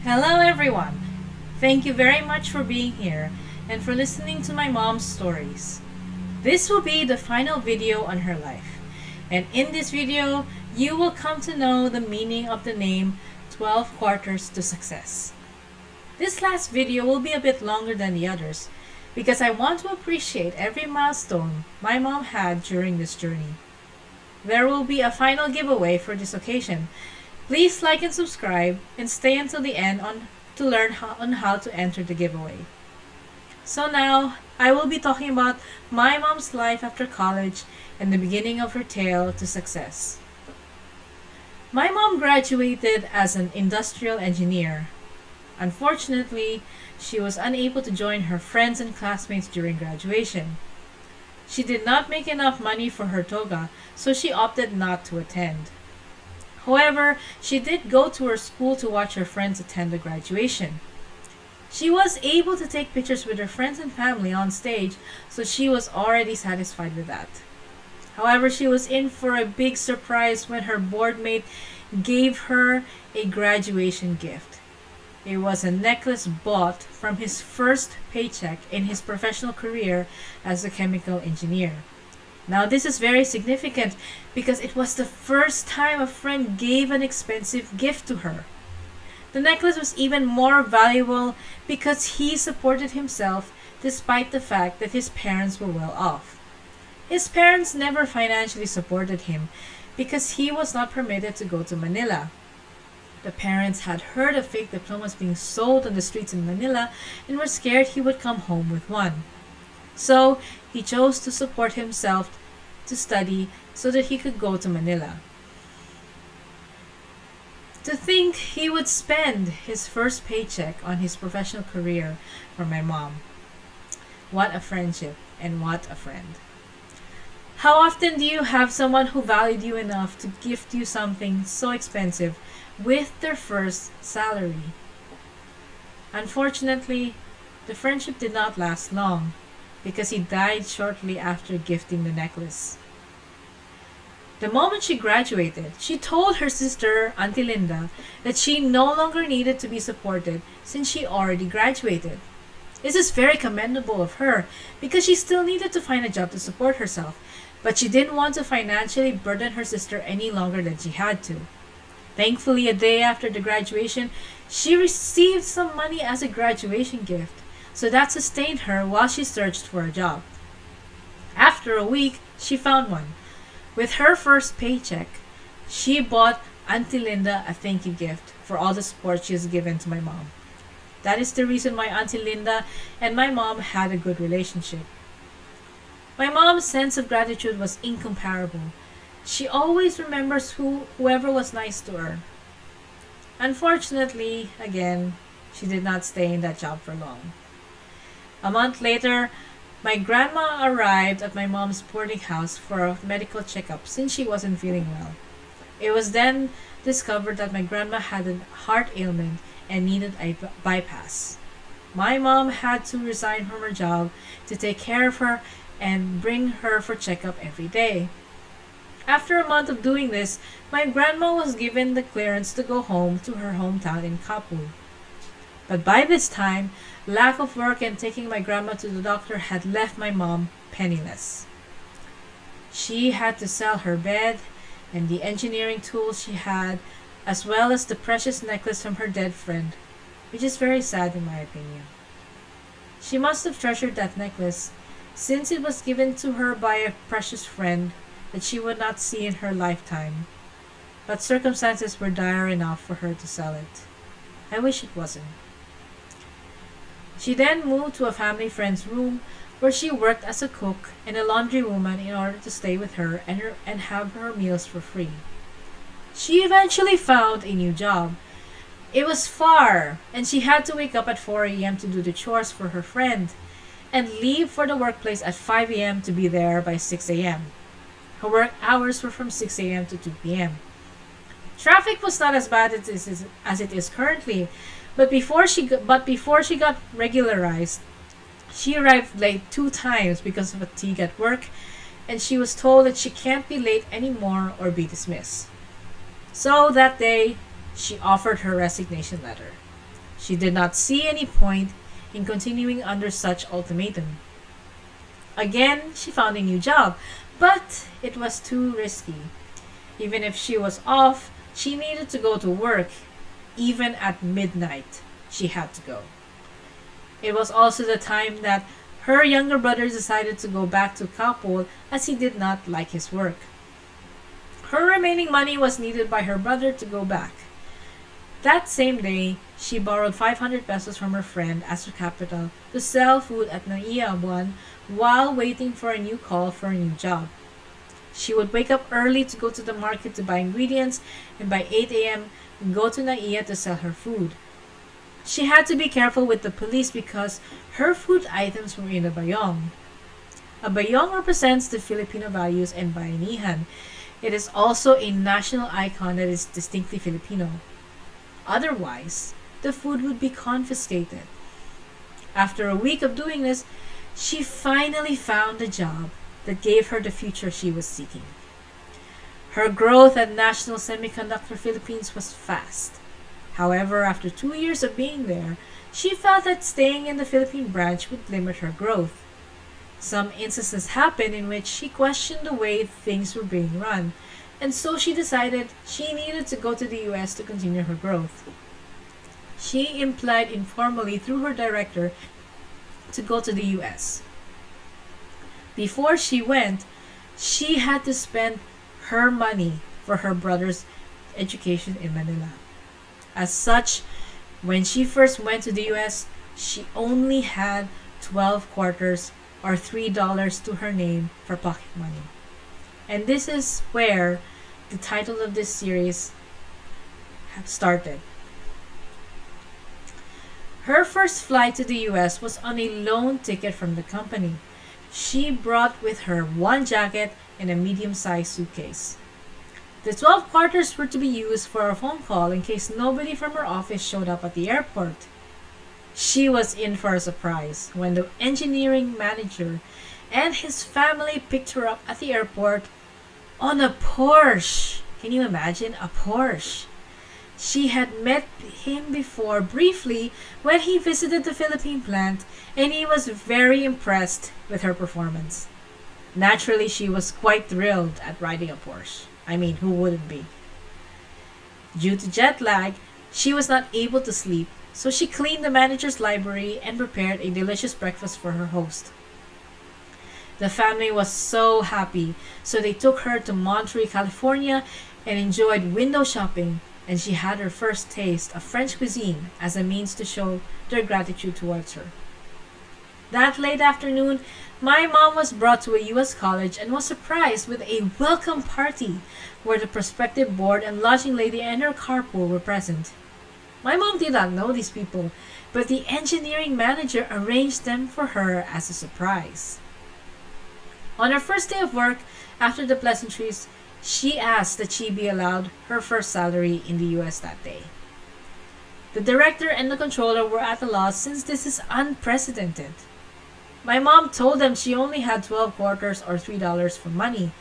Hello, everyone. Thank you very much for being here and for listening to my mom's stories. This will be the final video on her life. And in this video, you will come to know the meaning of the name 12 Quarters to Success. This last video will be a bit longer than the others because I want to appreciate every milestone my mom had during this journey. There will be a final giveaway for this occasion. Please like and subscribe and stay until the end to learn on how to enter the giveaway. So now, I will be talking about my mom's life after college and the beginning of her tale to success. My mom graduated as an industrial engineer. Unfortunately, she was unable to join her friends and classmates during graduation. She did not make enough money for her toga, so she opted not to attend. However, she did go to her school to watch her friends attend the graduation. She was able to take pictures with her friends and family on stage, so she was already satisfied with that. However, she was in for a big surprise when her board mate gave her a graduation gift. It was a necklace bought from his first paycheck in his professional career as a chemical engineer. Now, this is very significant because it was the first time a friend gave an expensive gift to her. The necklace was even more valuable because he supported himself despite the fact that his parents were well off. His parents never financially supported him because he was not permitted to go to Manila. The parents had heard of fake diplomas being sold on the streets in Manila and were scared he would come home with one. So, he chose to support himself to study so that he could go to Manila. To think he would spend his first paycheck on his professional career for my mom. What a friendship and what a friend. How often do you have someone who valued you enough to gift you something so expensive with their first salary? Unfortunately, the friendship did not last long because he died shortly after gifting the necklace. The moment she graduated, she told her sister, Auntie Linda, that she no longer needed to be supported since she already graduated. This is very commendable of her because she still needed to find a job to support herself, but she didn't want to financially burden her sister any longer than she had to. Thankfully, a day after the graduation, she received some money as a graduation gift, so that sustained her while she searched for a job. After a week, she found one. With her first paycheck, she bought Auntie Linda a thank you gift for all the support she has given to my mom. That is the reason why Auntie Linda and my mom had a good relationship. My mom's sense of gratitude was incomparable. She always remembers whoever was nice to her. Unfortunately, again, she did not stay in that job for long. A month later, my grandma arrived at my mom's boarding house for a medical checkup since she wasn't feeling well. It was then discovered that my grandma had a heart ailment and needed a bypass. My mom had to resign from her job to take care of her and bring her for checkup every day. After a month of doing this, my grandma was given the clearance to go home to her hometown in Kapul. But by this time, lack of work and taking my grandma to the doctor had left my mom penniless. She had to sell her bed and the engineering tools she had, as well as the precious necklace from her dead friend, which is very sad in my opinion. She must have treasured that necklace, since it was given to her by a precious friend that she would not see in her lifetime. But circumstances were dire enough for her to sell it. I wish it wasn't. She then moved to a family friend's room where she worked as a cook and a laundry woman in order to stay with her and have her meals for free. She eventually found a new job. It was far, and she had to wake up at 4 a.m. to do the chores for her friend and leave for the workplace at 5 a.m. to be there by 6 a.m. Her work hours were from 6 a.m. to 2 p.m. Traffic was not as bad as it is currently, but before she got regularized, she arrived late 2 times because of fatigue at work, and she was told that she can't be late anymore or be dismissed. So that day, she offered her resignation letter. She did not see any point in continuing under such ultimatum. Again, she found a new job, but it was too risky. Even if she was off, she needed to go to work. Even at midnight, she had to go. It was also the time that her younger brother decided to go back to Kapol as he did not like his work. Her remaining money was needed by her brother to go back. That same day, she borrowed 500 pesos from her friend as her capital to sell food at Naiya Abuan while waiting for a new call for a new job. She would wake up early to go to the market to buy ingredients and by 8 a.m. go to Naiya to sell her food. She had to be careful with the police because her food items were in a bayong. A bayong represents the Filipino values and bayanihan. It is also a national icon that is distinctly Filipino. Otherwise, the food would be confiscated. After a week of doing this, she finally found a job that gave her the future she was seeking. Her growth at National Semiconductor Philippines was fast. However, after 2 years of being there, she felt that staying in the Philippine branch would limit her growth. Some instances happened in which she questioned the way things were being run, and so she decided she needed to go to the US to continue her growth. She implied informally through her director to go to the US. Before she went, she had to spend her money for her brother's education in Manila. As such, when she first went to the US, she only had 12 quarters or $3 to her name for pocket money. And this is where the title of this series started. Her first flight to the US was on a loan ticket from the company. She brought with her one jacket and a medium-sized suitcase. The 12 quarters were to be used for a phone call in case nobody from her office showed up at the airport. She was in for a surprise when the engineering manager and his family picked her up at the airport on a Porsche. Can you imagine? A Porsche. She had met him before briefly when he visited the Philippine plant, and he was very impressed with her performance. Naturally, she was quite thrilled at riding a Porsche. I mean, who wouldn't be? Due to jet lag, she was not able to sleep, so she cleaned the manager's library and prepared a delicious breakfast for her host. The family was so happy, so they took her to Monterey, California, and enjoyed window shopping, and she had her first taste of French cuisine as a means to show their gratitude towards her. That late afternoon, my mom was brought to a U.S. college and was surprised with a welcome party where the prospective board and lodging lady and her carpool were present. My mom did not know these people, but the engineering manager arranged them for her as a surprise. On her first day of work, after the pleasantries, she asked that she be allowed her first salary in the US that day. The director and the controller were at a loss since this is unprecedented. My mom told them she only had 12 quarters or $3 for money,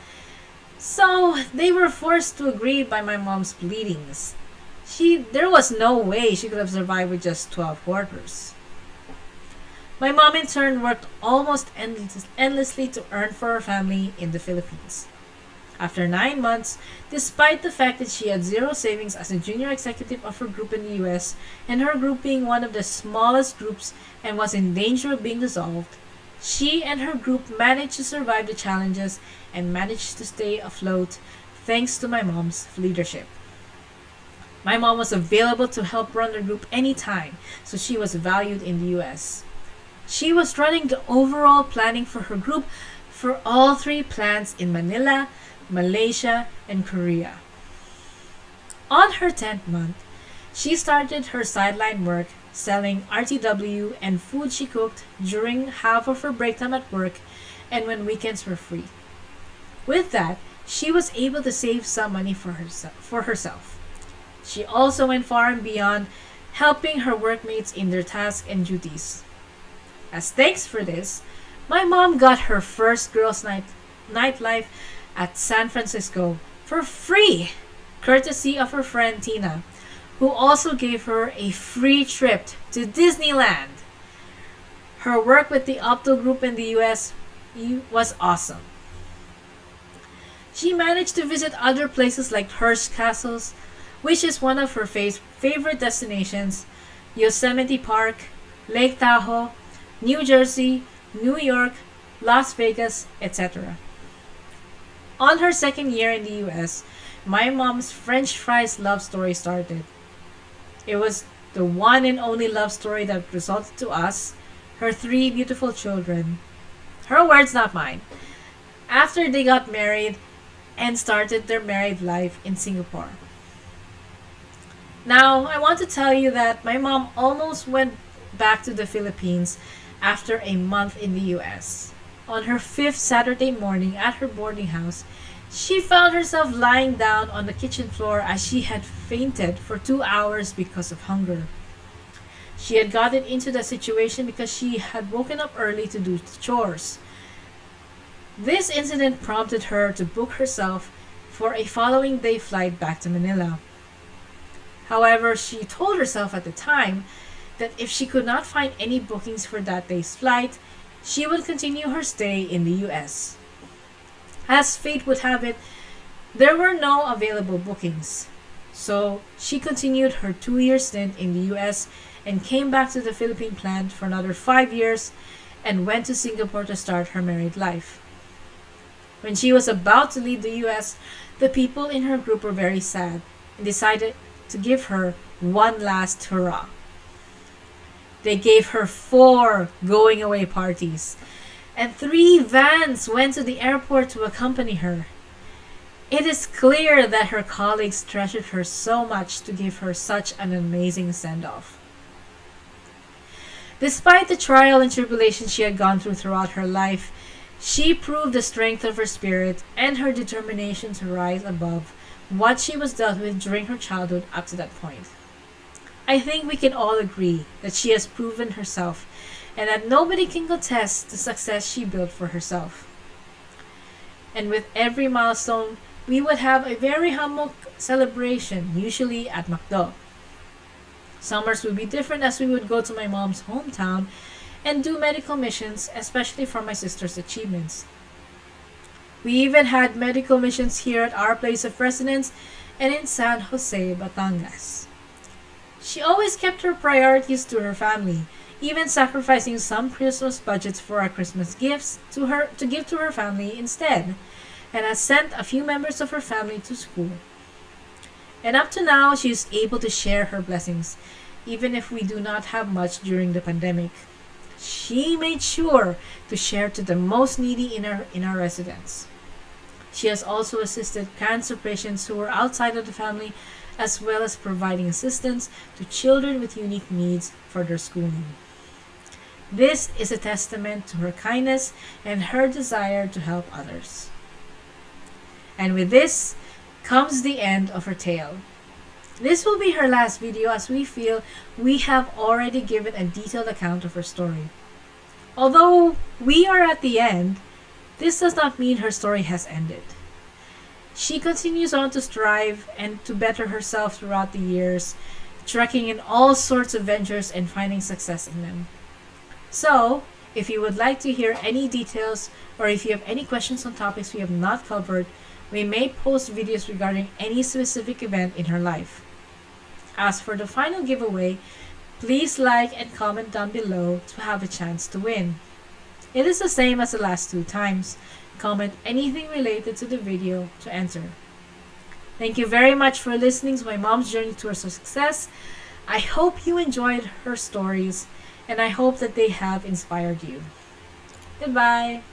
so they were forced to agree by my mom's pleadings. There was no way she could have survived with just 12 quarters. My mom in turn worked almost endlessly to earn for her family in the Philippines. After 9 months, despite the fact that she had zero savings as a junior executive of her group in the US, and her group being one of the smallest groups and was in danger of being dissolved, she and her group managed to survive the challenges and managed to stay afloat thanks to my mom's leadership. My mom was available to help run the group anytime, so she was valued in the US. She was running the overall planning for her group for all 3 plants in Manila, Malaysia, and Korea. On her 10th month, she started her sideline work selling RTW and food she cooked during half of her break time at work and when weekends were free. With that, she was able to save some money for herself. She also went far and beyond, helping her workmates in their tasks and duties. As thanks for this, my mom got her first girls' nightlife at San Francisco for free, courtesy of her friend Tina, who also gave her a free trip to Disneyland. Her work with the Opto Group in the US was awesome. She managed to visit other places like Hearst Castles, which is one of her favorite destinations, Yosemite Park, Lake Tahoe, New Jersey, New York, Las Vegas, etc. On her second year in the US, my mom's French fries love story started. It was the one and only love story that resulted to us, her three beautiful children. Her words, not mine. After they got married and started their married life in Singapore. Now, I want to tell you that my mom almost went back to the Philippines after a month in the US. On her fifth Saturday morning at her boarding house, she found herself lying down on the kitchen floor as she had fainted for 2 hours because of hunger. She had gotten into the situation because she had woken up early to do chores. This incident prompted her to book herself for a following day flight back to Manila. However, she told herself at the time that if she could not find any bookings for that day's flight, she would continue her stay in the US. As fate would have it, there were no available bookings. So she continued her 2-year stint in the US and came back to the Philippine plant for another 5 years and went to Singapore to start her married life. When she was about to leave the US, the people in her group were very sad and decided to give her one last hurrah. They gave her 4 going away parties, and 3 vans went to the airport to accompany her. It is clear that her colleagues treasured her so much to give her such an amazing send-off. Despite the trial and tribulation she had gone throughout her life, she proved the strength of her spirit and her determination to rise above what she was dealt with during her childhood up to that point. I think we can all agree that she has proven herself and that nobody can contest the success she built for herself. And with every milestone, we would have a very humble celebration, usually at McDo. Summers would be different as we would go to my mom's hometown and do medical missions, especially for my sister's achievements. We even had medical missions here at our place of residence and in San Jose, Batangas. She always kept her priorities to her family, even sacrificing some Christmas budgets for our Christmas gifts to give to her family instead, and has sent a few members of her family to school. And up to now, she is able to share her blessings, even if we do not have much during the pandemic. She made sure to share to the most needy in our residence. She has also assisted cancer patients who were outside of the family, as well as providing assistance to children with unique needs for their schooling. This is a testament to her kindness and her desire to help others. And with this comes the end of her tale. This will be her last video as we feel we have already given a detailed account of her story. Although we are at the end, this does not mean her story has ended. She continues on to strive and to better herself throughout the years, trekking in all sorts of ventures and finding success in them. So, if you would like to hear any details or if you have any questions on topics we have not covered, we may post videos regarding any specific event in her life. As for the final giveaway, please like and comment down below to have a chance to win. It is the same as the last 2 times. Comment anything related to the video to enter. Thank you very much for listening to my mom's journey towards her success. I hope you enjoyed her stories and I hope that they have inspired you. Goodbye.